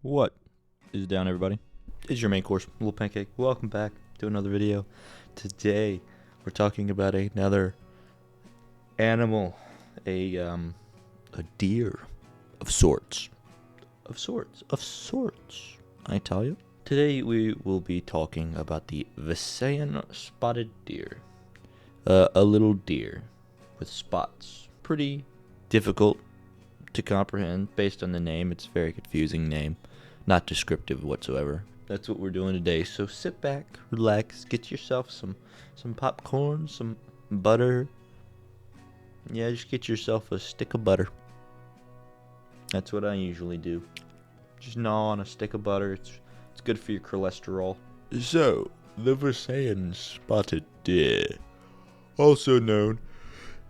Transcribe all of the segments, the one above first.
What is down, everybody? It's your main course, Little Pancake. Welcome back to another video. Today, we're talking about another animal, a deer of sorts. I tell you. Today, we will be talking about the Visayan spotted deer. A little deer with spots. Pretty difficult to comprehend based on the name. It's a very confusing name. Not descriptive whatsoever. That's what we're doing today. So sit back, relax, get yourself some popcorn, some butter. Yeah, just get yourself a stick of butter. That's what I usually do. Just gnaw on a stick of butter. It's good for your cholesterol. So, the Visayan spotted deer, also known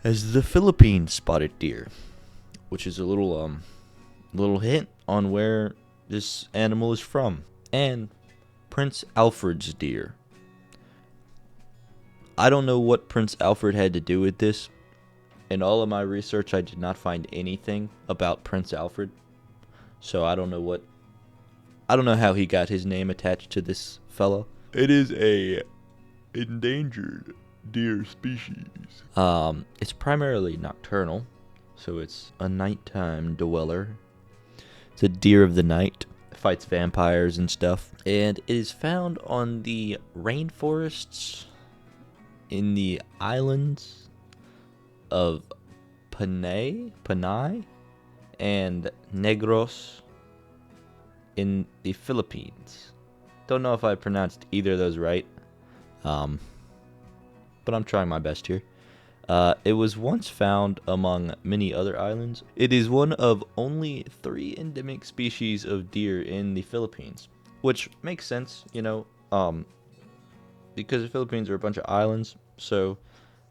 as the Philippine spotted deer, which is a little hint on where this animal is from, and Prince Alfred's deer. I don't know what Prince Alfred had to do with this. In all of my research, I did not find anything about Prince Alfred, so I don't know how he got his name attached to this fellow. It is a endangered deer species. It's primarily nocturnal, so it's a nighttime dweller. It's a deer of the night. It fights vampires and stuff. And it is found on the rainforests in the islands of Panay, and Negros in the Philippines. Don't know if I pronounced either of those right, but I'm trying my best here. It was once found among many other islands. It is one of only 3 endemic species of deer in the Philippines, which makes sense, because the Philippines are a bunch of islands, so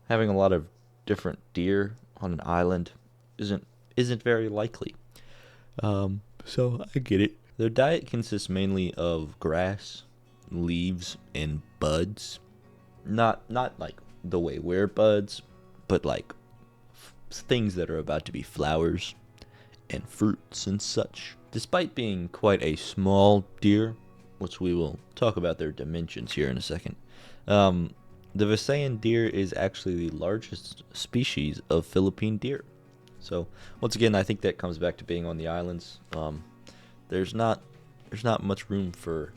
having a lot of different deer on an island isn't very likely. So I get it. Their diet consists mainly of grass, leaves, and buds. Not like the way we're buds, but like things that are about to be flowers and fruits and such. Despite being quite a small deer, which we will talk about their dimensions here in a second, the Visayan deer is actually the largest species of Philippine deer. So once again, I think that comes back to being on the islands. There's not much room for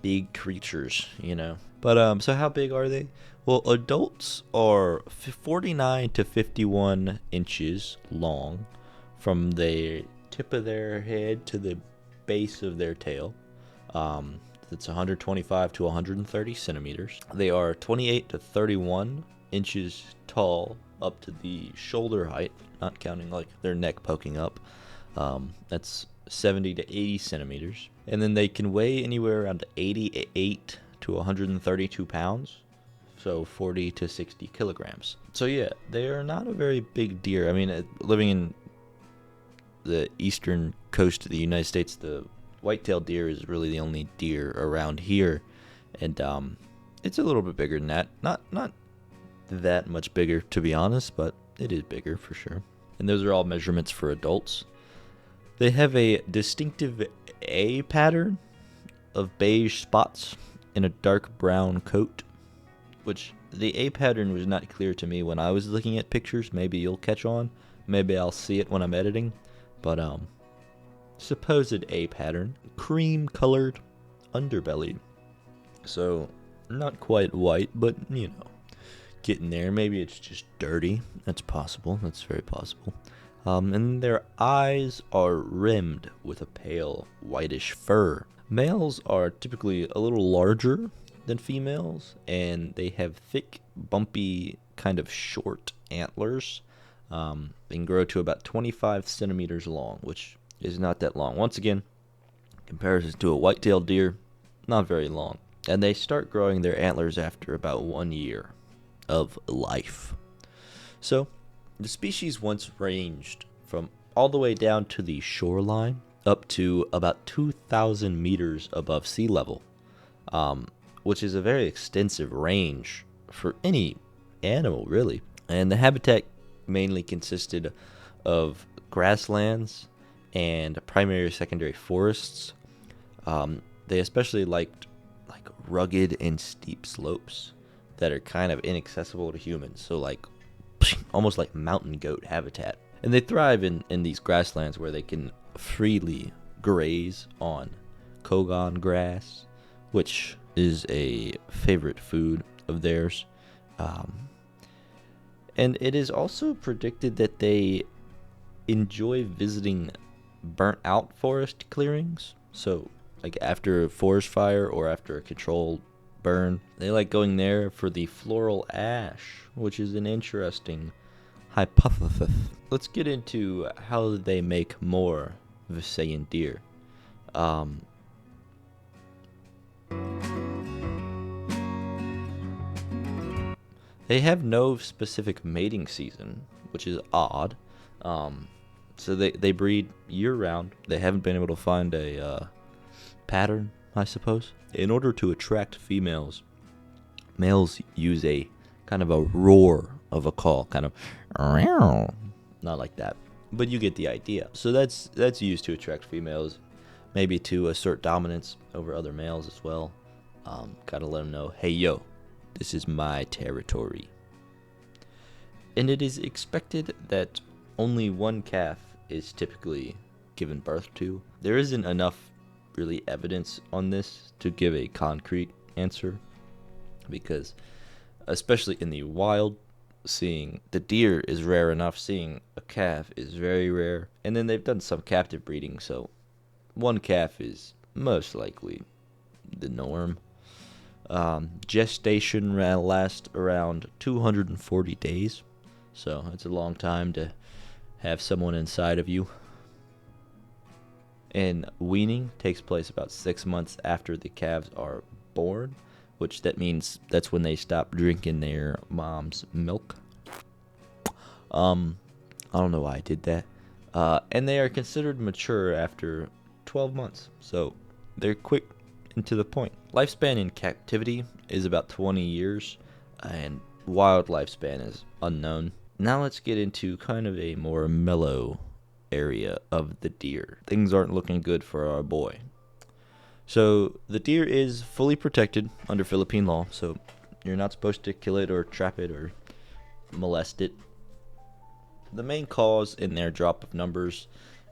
big creatures, But so how big are they? Well, adults are 49 to 51 inches long from the tip of their head to the base of their tail. That's 125 to 130 centimeters. They are 28 to 31 inches tall up to the shoulder height, not counting like their neck poking up. That's 70 to 80 centimeters. And then they can weigh anywhere around 88 to 132 pounds. So 40 to 60 kilograms. So yeah, they are not a very big deer. I mean, living in the eastern coast of the United States, the white-tailed deer is really the only deer around here. And it's a little bit bigger than that. Not that much bigger, to be honest, but it is bigger for sure. And those are all measurements for adults. They have a distinctive A pattern of beige spots in a dark brown coat, which the A pattern was not clear to me when I was looking at pictures. Maybe you'll catch on. Maybe I'll see it when I'm editing. But supposed A pattern. Cream colored underbelly. So not quite white, but getting there. Maybe it's just dirty. That's possible. That's very possible. And their eyes are rimmed with a pale whitish fur. Males are typically a little larger than females, and they have thick, bumpy, kind of short antlers. They can grow to about 25 centimeters long, which is not that long. Once again, comparison to a white-tailed deer, not very long. And they start growing their antlers after about 1 year of life. So, the species once ranged from all the way down to the shoreline up to about 2,000 meters above sea level, which is a very extensive range for any animal, really. And the habitat mainly consisted of grasslands and primary or secondary forests. They especially liked like rugged and steep slopes that are kind of inaccessible to humans. So like almost like mountain goat habitat. And they thrive in these grasslands where they can freely graze on kogon grass, which is a favorite food of theirs. And it is also predicted that they enjoy visiting burnt out forest clearings. So, like after a forest fire or after a controlled burn, they like going there for the floral ash, which is an interesting hypothesis. Let's get into how they make more Visayan deer. They have no specific mating season, which is odd. So they breed year round. They haven't been able to find a pattern, I suppose. In order to attract females, males use a kind of a roar of a call, kind of not like that, but you get the idea. So that's used to attract females, maybe to assert dominance over other males as well. Kind of let them know, hey yo, this is my territory. And it is expected that only one calf is typically given birth to. There isn't enough really evidence on this to give a concrete answer, because especially in the wild, seeing the deer is rare enough, seeing a calf is very rare. And then they've done some captive breeding, so one calf is most likely the norm. Gestation lasts around 240 days, so it's a long time to have someone inside of you. And weaning takes place about 6 months after the calves are born, which that means that's when they stop drinking their mom's milk. I don't know why I did that. And they are considered mature after 12 months, so they're quick and to the point. Lifespan in captivity is about 20 years, and wild lifespan is unknown. Now let's get into kind of a more mellow area of the deer. Things aren't looking good for our boy. So the deer is fully protected under Philippine law, so you're not supposed to kill it or trap it or molest it. The main cause in their drop of numbers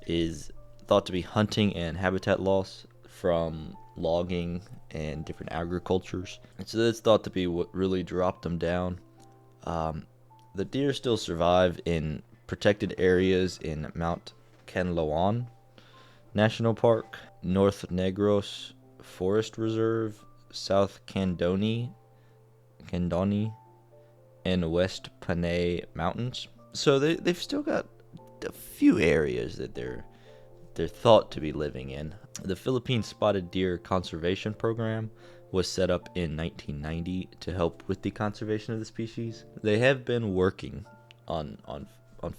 is thought to be hunting and habitat loss from logging and different agricultures. And so that's thought to be what really dropped them down. The deer still survive in protected areas in Mount Canlaon National Park, North Negros Forest Reserve, South Candoni, and West Panay Mountains. So they've still got a few areas that they're thought to be living in. The Philippine Spotted Deer Conservation Program was set up in 1990 to help with the conservation of the species. They have been working on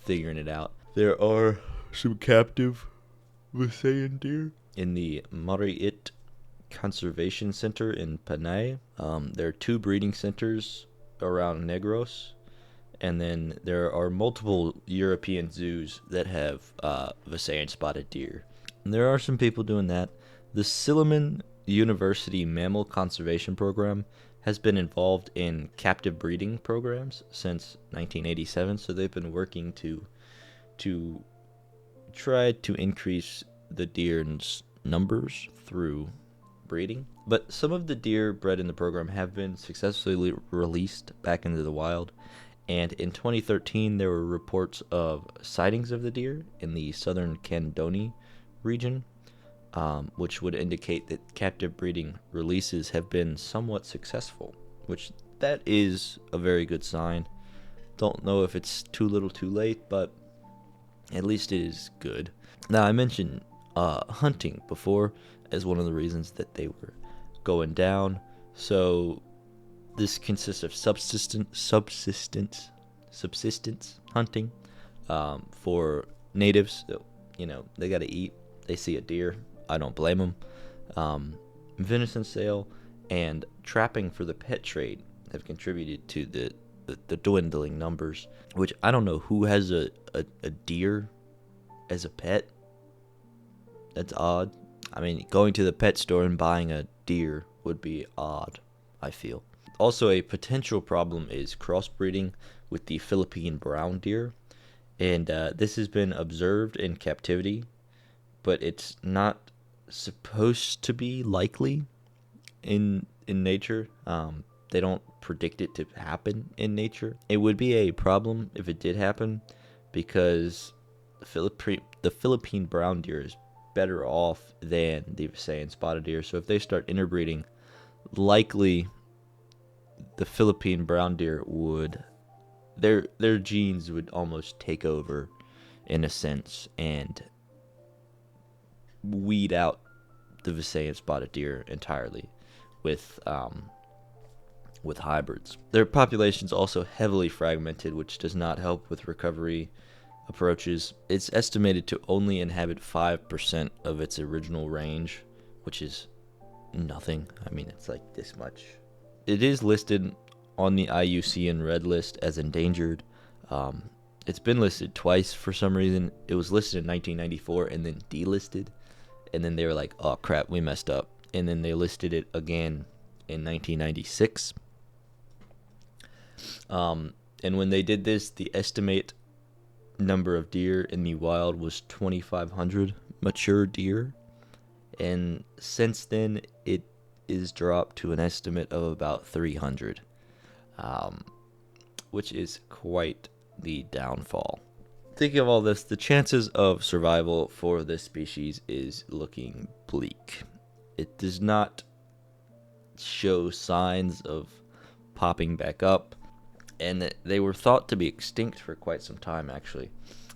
figuring it out. There are some captive Visayan deer in the Mariit Conservation Center in Panay. There are 2 breeding centers around Negros, and then there are multiple European zoos that have Visayan spotted deer. And there are some people doing that. The Silliman University Mammal Conservation Program has been involved in captive breeding programs since 1987, so they've been working to try to increase the deer's numbers through breeding. But some of the deer bred in the program have been successfully released back into the wild, and in 2013 there were reports of sightings of the deer in the southern Candoni region, which would indicate that captive breeding releases have been somewhat successful, which that is a very good sign. Don't know if it's too little too late, but at least it is good. Now, I mentioned hunting before as one of the reasons that they were going down. So this consists of subsistence hunting for natives. So, they got to eat. They see a deer. I don't blame them. Venison sale and trapping for the pet trade have contributed to the dwindling numbers, which I don't know who has a deer as a pet. That's odd. I mean, going to the pet store and buying a deer would be odd, I feel. Also, a potential problem is crossbreeding with the Philippine brown deer, and this has been observed in captivity, but it's not supposed to be likely in nature. They don't predict it to happen in nature. It would be a problem if it did happen, because the Philippine brown deer is better off than the Visayan spotted deer. So if they start interbreeding, likely the Philippine brown deer would their genes would almost take over in a sense and weed out the Visayan spotted deer entirely with hybrids. Their population's also heavily fragmented, which does not help with recovery approaches. It's estimated to only inhabit 5% of its original range, which is nothing. I mean, it's like this much. It is listed on the IUCN Red List as endangered. It's been listed twice for some reason. It was listed in 1994 and then delisted. And then they were like, oh crap, we messed up. And then they listed it again in 1996. And when they did this, the estimate number of deer in the wild was 2,500 mature deer. And since then, it is dropped to an estimate of about 300, which is quite the downfall. Thinking of all this, the chances of survival for this species is looking bleak. It does not show signs of popping back up, and they were thought to be extinct for quite some time, actually,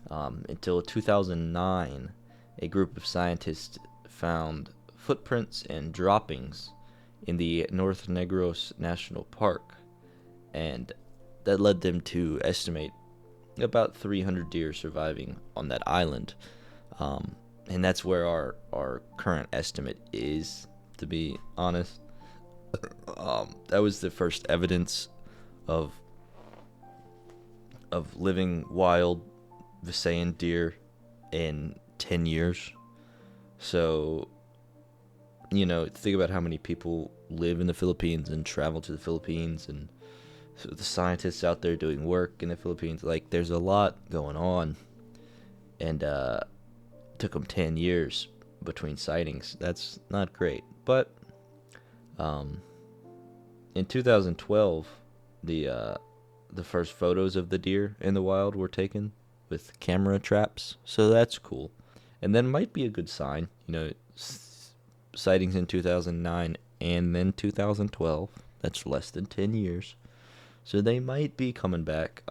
until 2009. A group of scientists found footprints and droppings in the North Negros National Park, and that led them to estimate about 300 deer surviving on that island. And that's where our current estimate is, to be honest. That was the first evidence of living wild Visayan deer in 10 years. So, think about how many people live in the Philippines and travel to the Philippines, and so the scientists out there doing work in the Philippines. Like, there's a lot going on, and took them 10 years between sightings. That's not great. But in 2012, the first photos of the deer in the wild were taken with camera traps, so that's cool. And that might be a good sign, sightings in 2009 and then 2012. That's less than 10 years. So they might be coming back.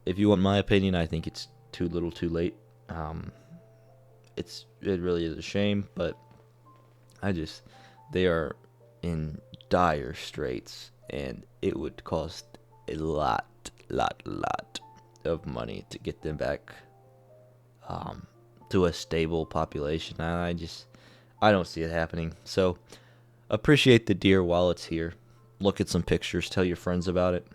If you want my opinion, I think it's too little too late. It really is a shame, but they are in dire straits, and it would cost a lot of money to get them back to a stable population. I don't see it happening. So appreciate the deer while it's here. Look at some pictures, tell your friends about it.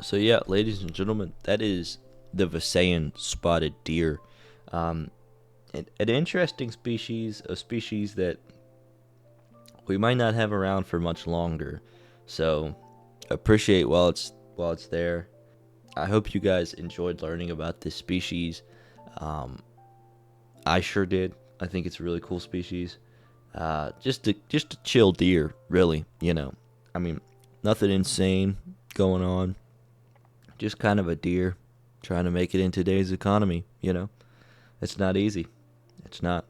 So yeah, ladies and gentlemen, that is the Visayan spotted deer. An interesting species, a species that we might not have around for much longer. So appreciate while it's there. I hope you guys enjoyed learning about this species. I sure did. I think it's a really cool species. Just a chill deer, really. I mean, nothing insane going on. Just kind of a deer trying to make it in today's economy. It's not easy. It's not.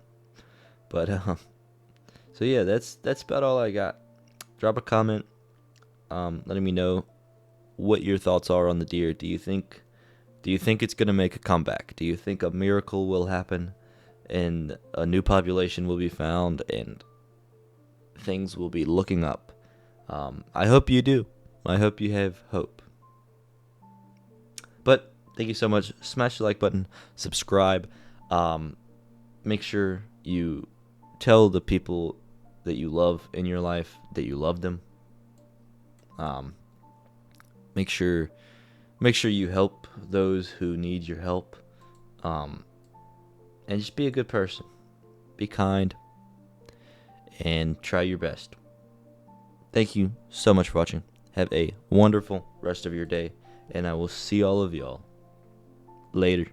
But so yeah, that's about all I got. Drop a comment, letting me know what your thoughts are on the deer. Do you think it's gonna make a comeback? Do you think a miracle will happen, and a new population will be found, and things will be looking up? I hope you do. I hope you have hope. But thank you so much. Smash the like button, subscribe. Make sure you tell the people that you love in your life that you love them. Make sure you help those who need your help. And just be a good person. Be kind. And try your best. Thank you so much for watching. Have a wonderful rest of your day. And I will see all of y'all later.